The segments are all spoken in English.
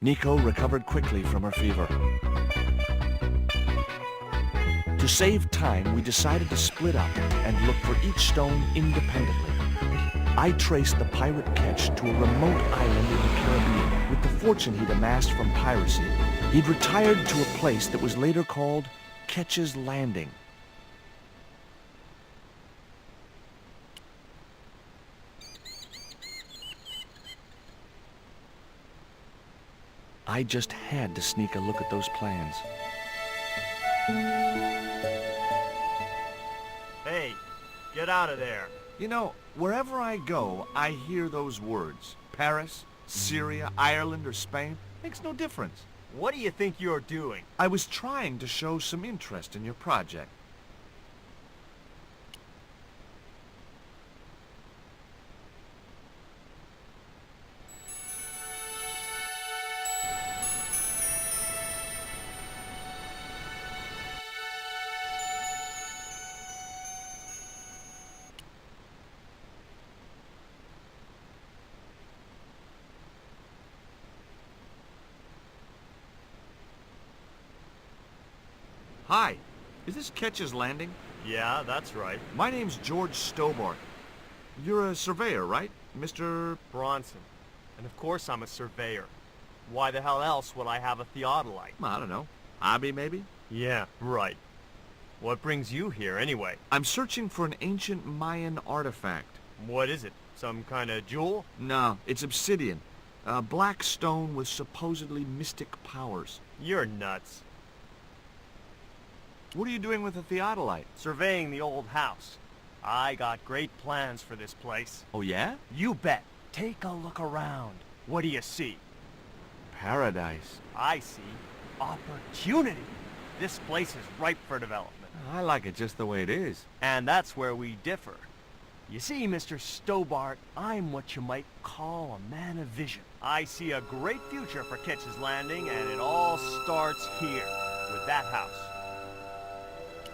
Nico recovered quickly from her fever. To save time, we decided to split up and look for each stone independently. I traced the pirate Ketch to a remote island in the Caribbean. With the fortune he'd amassed from piracy, he'd retired to a place that was later called Ketch's Landing. I just had to sneak a look at those plans. Hey, get out of there. You know, wherever I go, I hear those words. Paris, Syria, Ireland, or Spain. Makes no difference. What do you think you're doing? I was trying to show some interest in your project. Hi, is this Ketch's Landing? Yeah, that's right. My name's George Stobart. You're a surveyor, right, Mr. Bronson. And of course I'm a surveyor. Why the hell else would I have a theodolite? I don't know. Hobby, maybe? Yeah, right. What brings you here, anyway? I'm searching for an ancient Mayan artifact. What is it? Some kind of jewel? No, it's obsidian. A black stone with supposedly mystic powers. You're nuts. What are you doing with a theodolite? Surveying the old house. I got great plans for this place. Oh, yeah? You bet. Take a look around. What do you see? Paradise. I see opportunity. This place is ripe for development. I like it just the way it is. And that's where we differ. You see, Mr. Stobart, I'm what you might call a man of vision. I see a great future for Ketch's Landing, and it all starts here, with that house.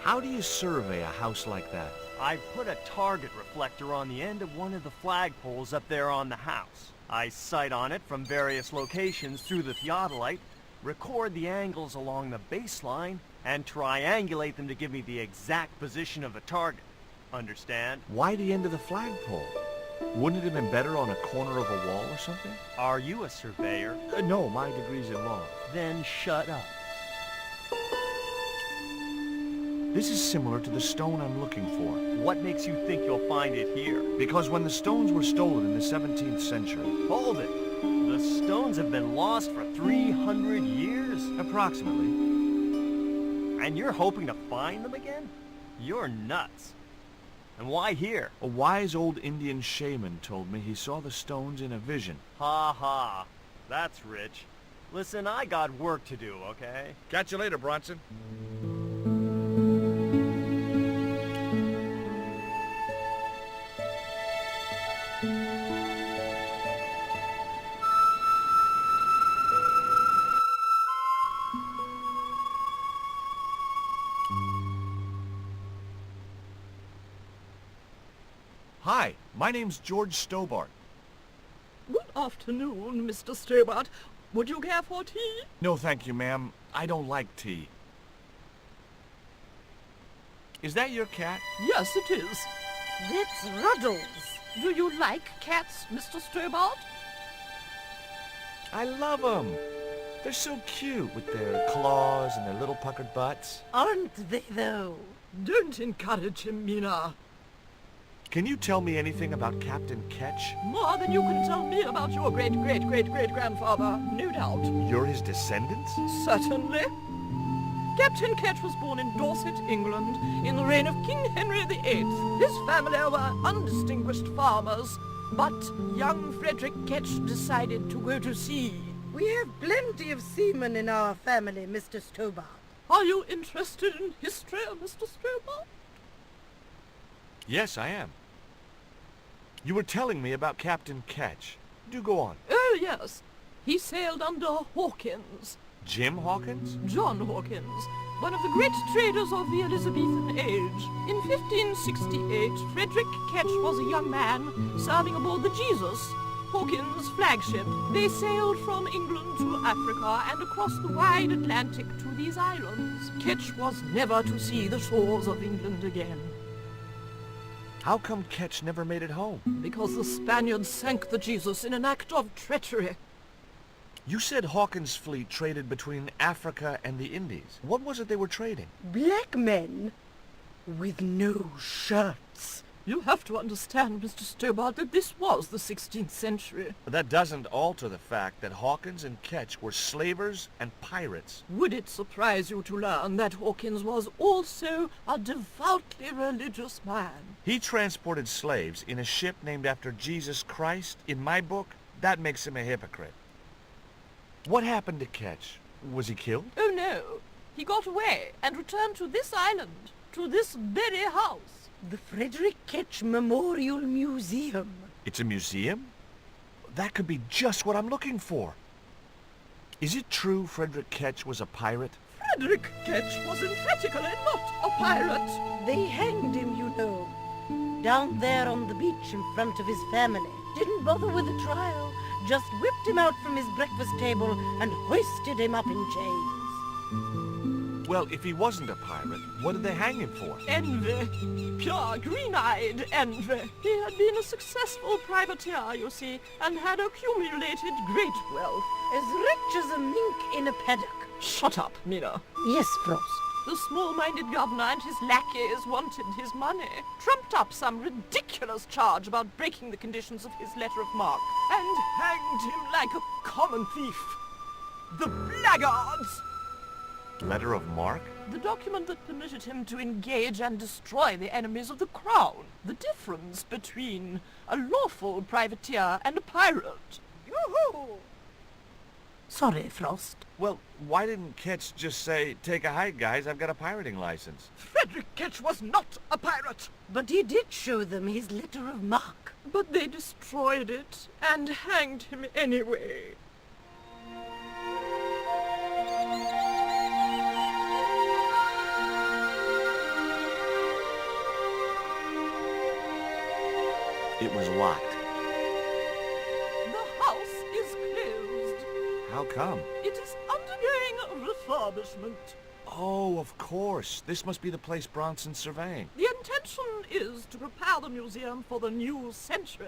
How do you survey a house like that? I put a target reflector on the end of one of the flagpoles up there on the house. I sight on it from various locations through the theodolite, record the angles along the baseline, and triangulate them to give me the exact position of the target. Understand? Why the end of the flagpole? Wouldn't it have been better on a corner of a wall or something? Are you a surveyor? No, my degree's in law. Then shut up. This is similar to the stone I'm looking for. What makes you think you'll find it here? Because when the stones were stolen in the 17th century... Hold it! The stones have been lost for 300 years? Approximately. And you're hoping to find them again? You're nuts. And why here? A wise old Indian shaman told me he saw the stones in a vision. Ha ha. That's rich. Listen, I got work to do, okay? Catch you later, Bronson. Hi, my name's George Stobart. Good afternoon, Mr. Stobart. Would you care for tea? No, thank you, ma'am. I don't like tea. Is that your cat? Yes, it is. That's Ruddles. Do you like cats, Mr. Stobart? I love them. They're so cute with their claws and their little puckered butts. Aren't they, though? Don't encourage him, Mina. Can you tell me anything about Captain Ketch? More than you can tell me about your great-great-great-great-grandfather, no doubt. You're his descendants? Certainly. Captain Ketch was born in Dorset, England, in the reign of King Henry VIII. His family were undistinguished farmers, but young Frederick Ketch decided to go to sea. We have plenty of seamen in our family, Mr. Stobart. Are you interested in history, Mr. Stobart? Yes, I am. You were telling me about Captain Ketch. Do go on. Oh, yes. He sailed under Hawkins. Jim Hawkins? John Hawkins, one of the great traders of the Elizabethan age. In 1568, Frederick Ketch was a young man serving aboard the Jesus. Hawkins' flagship. They sailed from England to Africa and across the wide Atlantic to these islands. Ketch was never to see the shores of England again, How come Ketch never made it home? because the Spaniards sank the Jesus in an act of treachery. You said Hawkins' fleet traded between Africa and the Indies. What was it they were trading? Black men with no shirts. You have to understand, Mr. Stobart, that this was the 16th century. But that doesn't alter the fact that Hawkins and Ketch were slavers and pirates. Would it surprise you to learn that Hawkins was also a devoutly religious man? He transported slaves in a ship named after Jesus Christ. In my book, that makes him a hypocrite. What happened to Ketch? Was he killed? Oh no, he got away and returned to this island, to this very house. The Frederick Ketch Memorial Museum. It's a museum? That could be just what I'm looking for. Is it true Frederick Ketch was a pirate? Frederick Ketch was emphatically not a pirate. They hanged him, you know. Down there on the beach in front of his family. Didn't bother with a trial. Just whipped him out from his breakfast table and hoisted him up in chains. Well, if he wasn't a pirate, what did they hang him for? Envy. Pure green-eyed envy. He had been a successful privateer, you see, and had accumulated great wealth. As rich as a mink in a paddock. Shut up, Mina. Yes, Frost. The small-minded governor and his lackeys wanted his money, trumped up some ridiculous charge about breaking the conditions of his letter of marque, and hanged him like a common thief. The blackguards! Letter of marque? The document that permitted him to engage and destroy the enemies of the crown. The difference between a lawful privateer and a pirate. Yoo-hoo! Sorry, Frost. Well, why didn't Ketch just say, take a hike, guys, I've got a pirating license? Frederick Ketch was not a pirate. But he did show them his letter of marque. But they destroyed it and hanged him anyway. It was locked. The house is closed. How come? It is undergoing refurbishment. Oh, of course. This must be the place Bronson's surveying. The intention is to prepare the museum for the new century.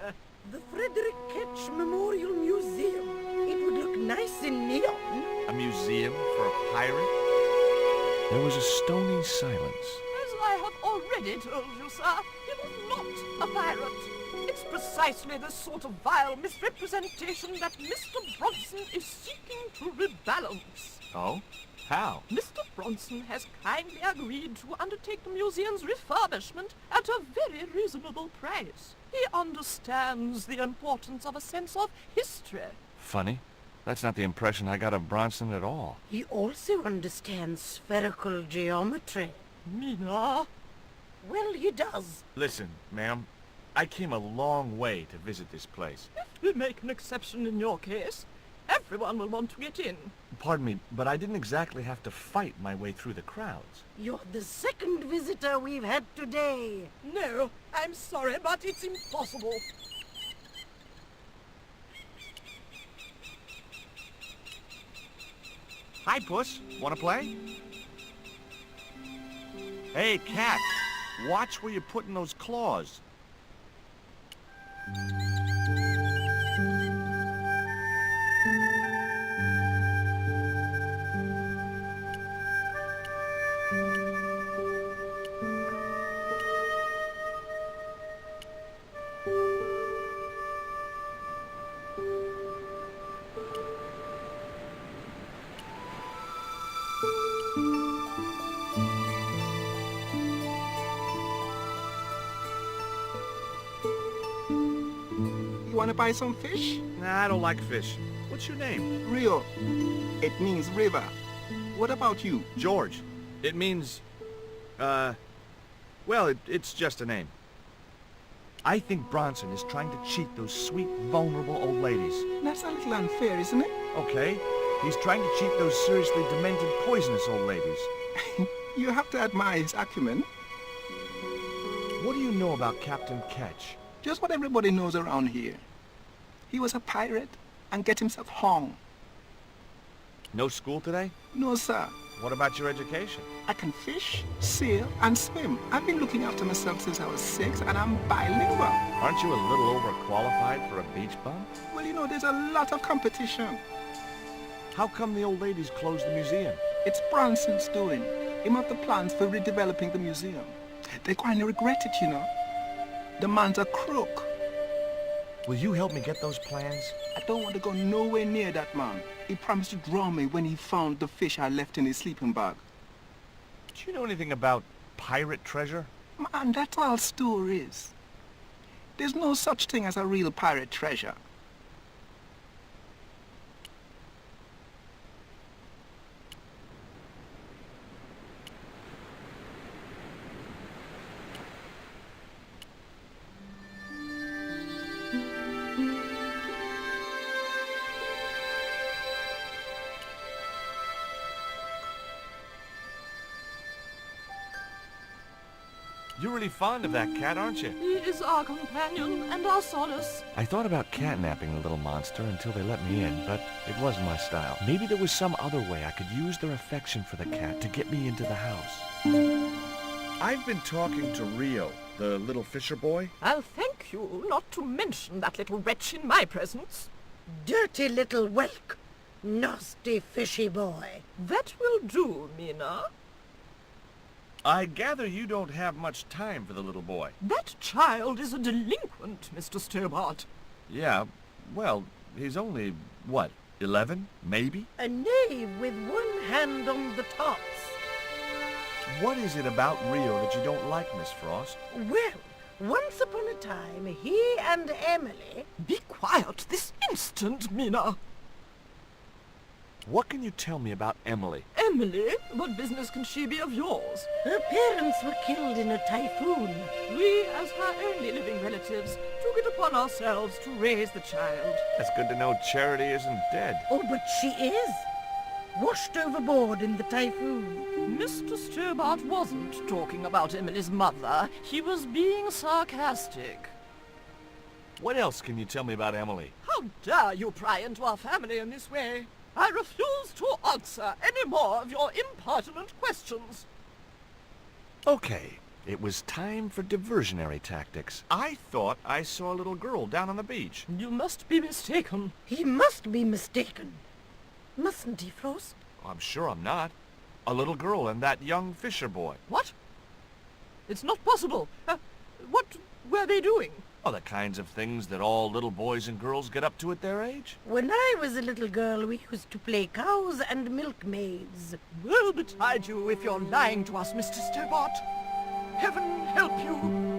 The Frederick Ketch Memorial Museum. It would look nice in neon. A museum for a pirate? There was a stony silence. As I have already told you, sir, he was not a pirate. It's precisely this sort of vile misrepresentation that Mr. Bronson is seeking to rebalance. Oh? How? Mr. Bronson has kindly agreed to undertake the museum's refurbishment at a very reasonable price. He understands the importance of a sense of history. Funny. That's not the impression I got of Bronson at all. He also understands spherical geometry. Mina? Well, he does. Listen, ma'am. I came a long way to visit this place. If we make an exception in your case, everyone will want to get in. Pardon me, but I didn't exactly have to fight my way through the crowds. You're the second visitor we've had today. No, I'm sorry, but it's impossible. Hi, Puss. Wanna play? Hey, cat. Watch where you're putting those claws. You wanna buy some fish? Nah, I don't like fish. What's your name? Rio. It means river. What about you? George. It means, well, it's just a name. I think Bronson is trying to cheat those sweet, vulnerable old ladies. That's a little unfair, isn't it? Okay, he's trying to cheat those seriously demented, poisonous old ladies. You have to admire his acumen. What do you know about Captain Ketch? Just what everybody knows around here. He was a pirate and get himself hung. No school today? No, sir. What about your education? I can fish, sail, and swim. I've been looking after myself since I was 6, and I'm bilingual. Aren't you a little overqualified for a beach bum? Well, you know, there's a lot of competition. How come the old ladies closed the museum? It's Branson's doing. Him have the plans for redeveloping the museum. They're going to regret it, you know. The man's a crook. Will you help me get those plans? I don't want to go nowhere near that man. He promised to drown me when he found the fish I left in his sleeping bag. Do you know anything about pirate treasure? Man, that's all stories. There's no such thing as a real pirate treasure. You're really fond of that cat, aren't you? He is our companion and our solace. I thought about catnapping the little monster until they let me in, but it wasn't my style. Maybe there was some other way I could use their affection for the cat to get me into the house. I've been talking to Rio, the little fisher boy. I'll thank you not to mention that little wretch in my presence. Dirty little whelk. Nasty fishy boy. That will do, Mina. I gather you don't have much time for the little boy. That child is a delinquent, Mr. Stobart. Yeah, well, he's only, what, 11, maybe? A knave with one hand on the tops. What is it about Rio that you don't like, Miss Frost? Well, once upon a time, he and Emily... Be quiet this instant, Mina. What can you tell me about Emily? Emily? What business can she be of yours? Her parents were killed in a typhoon. We, as her only living relatives, took it upon ourselves to raise the child. It's good to know Charity isn't dead. Oh, but she is. Washed overboard in the typhoon. Mr. Stobart wasn't talking about Emily's mother. He was being sarcastic. What else can you tell me about Emily? How dare you pry into our family in this way? I refuse to answer any more of your impertinent questions. Okay, it was time for diversionary tactics. I thought I saw a little girl down on the beach. You must be mistaken. He must be mistaken. Mustn't he, Frost? I'm sure I'm not. A little girl and that young fisher boy. What? It's not possible. What were they doing? Oh, the kinds of things that all little boys and girls get up to at their age. When I was a little girl, we used to play cows and milkmaids. Woe betide you if you're lying to us, Mr. Stobart. Heaven help you.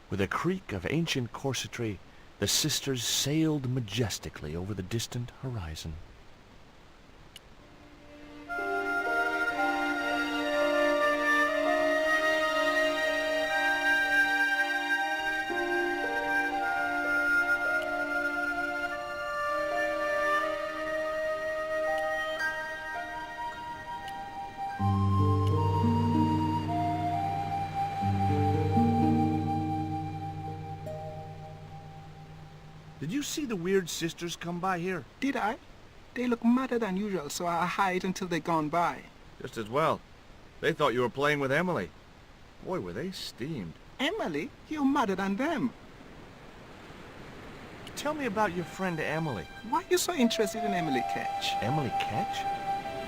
With a creak of ancient corsetry, the sisters sailed majestically over the distant horizon. Did you see the weird sisters come by here? Did I? They look madder than usual, so I hide until they're gone by. Just as well. They thought you were playing with Emily. Boy, were they steamed. Emily? You're madder than them. Tell me about your friend Emily. Why are you so interested in Emily Ketch? Emily Ketch?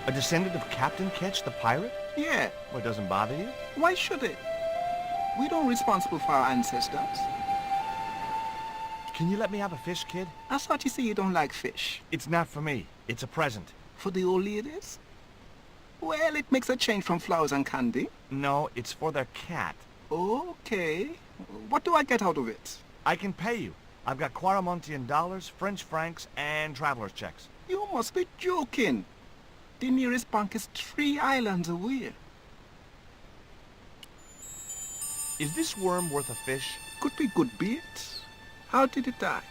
A descendant of Captain Ketch, the pirate? Yeah. Well, it doesn't bother you? Why should it? We don't responsible for our ancestors. Can you let me have a fish, kid? I thought you say you don't like fish. It's not for me. It's a present. For the old ladies? Well, it makes a change from flowers and candy. No, it's for their cat. Okay. What do I get out of it? I can pay you. I've got Quaramontian dollars, French francs, and traveler's checks. You must be joking. The nearest bank is 3 islands away. Is this worm worth a fish? Could be good bait. How did it die?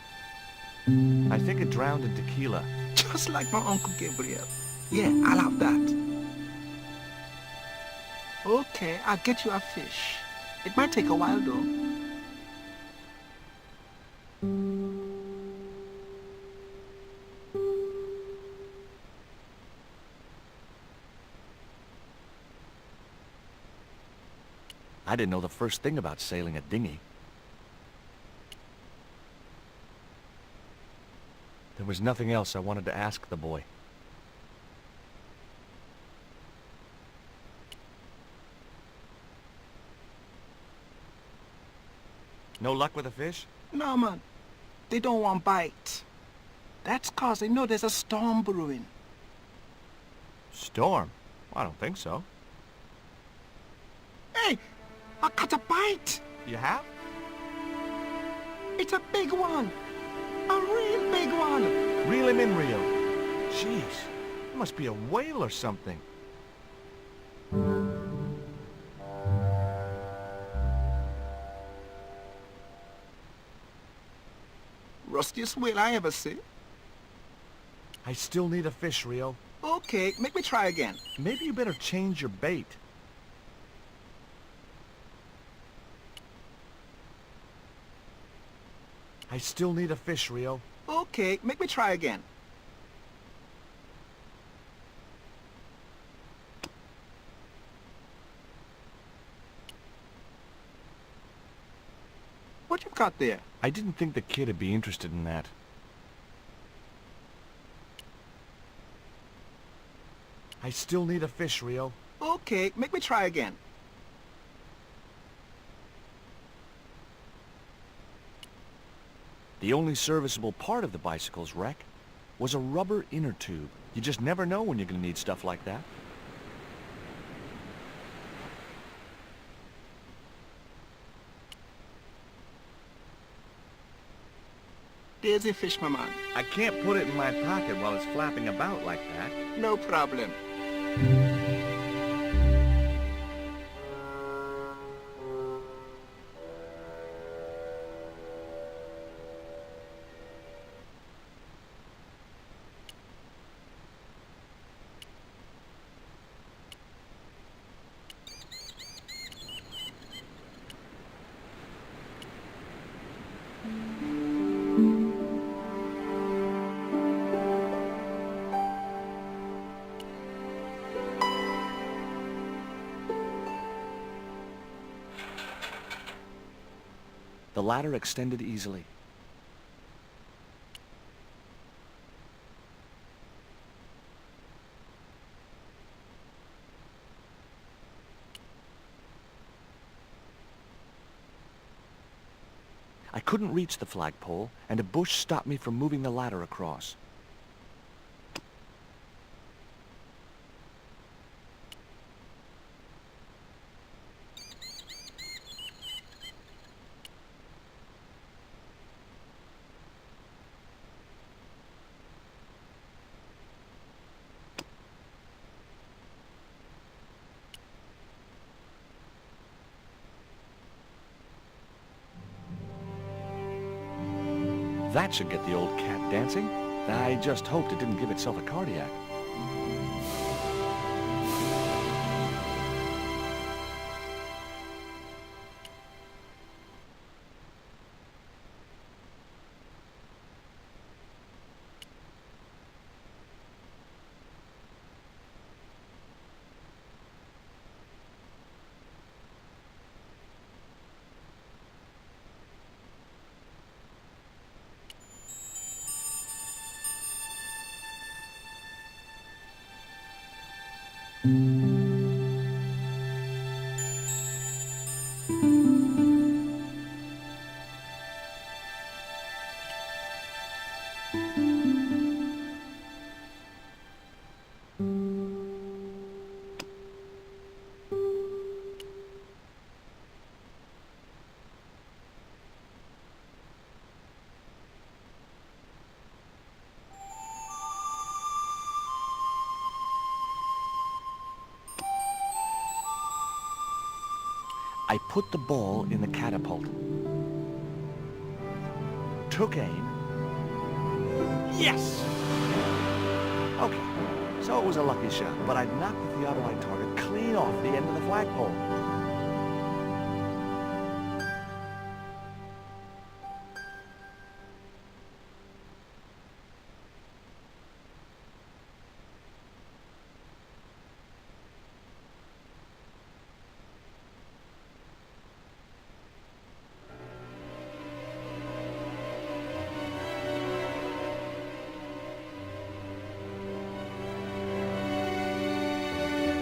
I think it drowned in tequila. Just like my Uncle Gabriel. Yeah, I'll have that. Okay, I'll get you a fish. It might take a while though. I didn't know the first thing about sailing a dinghy. There was nothing else I wanted to ask the boy. No luck with a fish? No, man. They don't want bite. That's 'cause they know there's a storm brewing. Storm? I don't think so. Hey, I caught a bite. You have? It's a big one. A real big one. Reel him in, Rio. Jeez, it must be a whale or something. Rustiest whale I ever see. I still need a fish, Rio. Okay, make me try again. Maybe you better change your bait. I still need a fish, Rio. Okay, make me try again. What you got there? I didn't think the kid would be interested in that. I still need a fish, Rio. Okay, make me try again. The only serviceable part of the bicycle's wreck was a rubber inner tube. You just never know when you're going to need stuff like that. There's a fish, my man. I can't put it in my pocket while it's flapping about like that. No problem. The ladder extended easily. I couldn't reach the flagpole, and a bush stopped me from moving the ladder across. That should get the old cat dancing. I just hoped it didn't give itself a cardiac. I put the ball in the catapult, took aim, Yes! Okay, so it was a lucky shot, but I'd knocked the theodolite target clean off the end of the flagpole.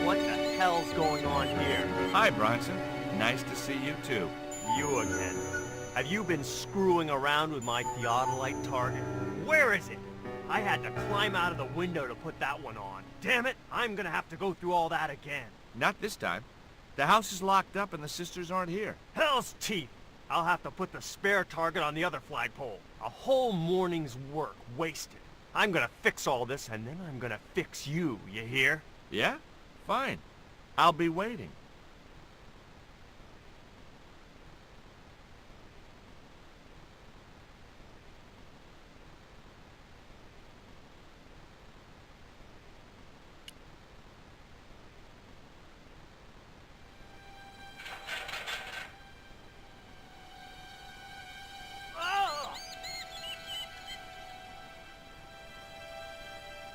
What the hell's going on here? Hi, Bronson. Nice to see you, too. You again. Have you been screwing around with my theodolite target? Where is it? I had to climb out of the window to put that one on. Damn it, I'm gonna have to go through all that again. Not this time. The house is locked up and the sisters aren't here. Hell's teeth! I'll have to put the spare target on the other flagpole. A whole morning's work wasted. I'm gonna fix all this and then I'm gonna fix you, you hear? Yeah? Fine. I'll be waiting.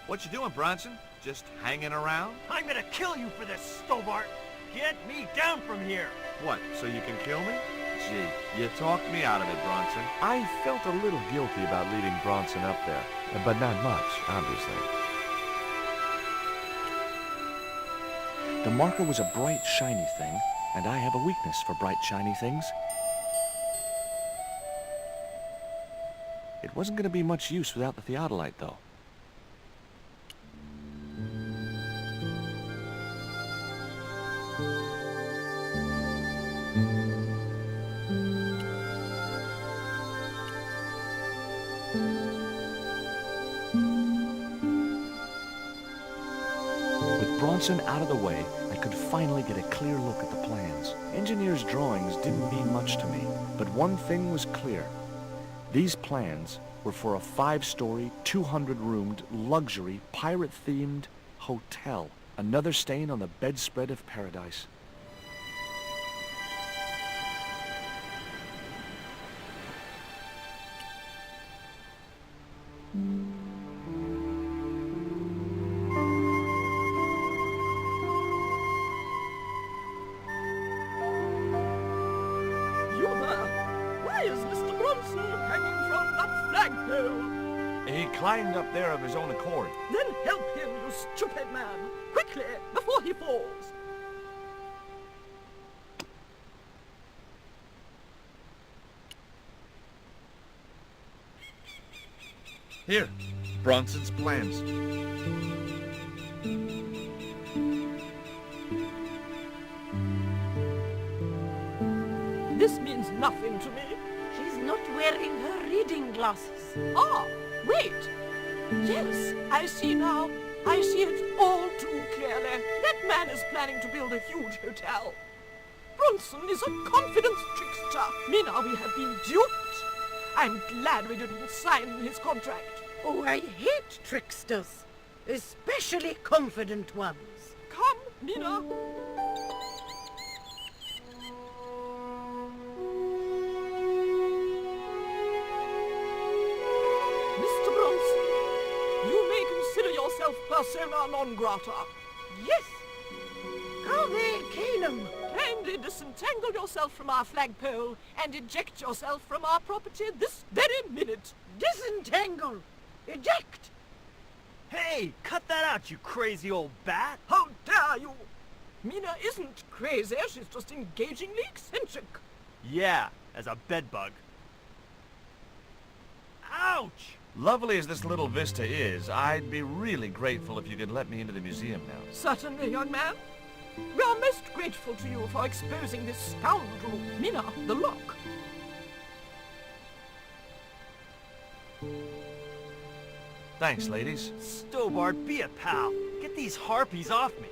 What you doing, Bronson? Just hanging around? I'm gonna kill you for this, Stobart! Get me down from here! What, so you can kill me? Gee, you talked me out of it, Bronson. I felt a little guilty about leading Bronson up there, but not much, obviously. The marker was a bright, shiny thing, and I have a weakness for bright, shiny things. It wasn't going to be much use without the theodolite, though. With Bronson out of the way, I could finally get a clear look at the plans. Engineers' drawings didn't mean much to me, but one thing was clear. These plans were for a 5-story, 200-roomed, luxury, pirate-themed hotel. Another stain on the bedspread of paradise. You there? Why is Mr. Bronson hanging from that flagpole? He climbed up there of his own accord. Then help him, you stupid man! Quickly, before he falls! Here, Bronson's plans. This means nothing to me. She's not wearing her reading glasses. Ah, wait. Yes, I see now. I see it all too clearly. That man is planning to build a huge hotel. Bronson is a confidence trickster. Mina, we have been duped. I'm glad we didn't sign his contract. Oh, I hate tricksters, especially confident ones. Come, Mina. Mr. Bronson, you may consider yourself persona non grata. Yes. Cave Canum. Kindly disentangle yourself from our flagpole and eject yourself from our property this very minute. Disentangle. Eject. Hey, cut that out, you crazy old bat! How dare you! Mina isn't crazy, she's just engagingly eccentric. Yeah, as a bedbug. Ouch! Lovely as this little vista is, I'd be really grateful if you could let me into the museum now. Certainly, young man. We are most grateful to you for exposing this scoundrel, Mina, the lock. Thanks, ladies. Stobart, be a pal. Get these harpies off me.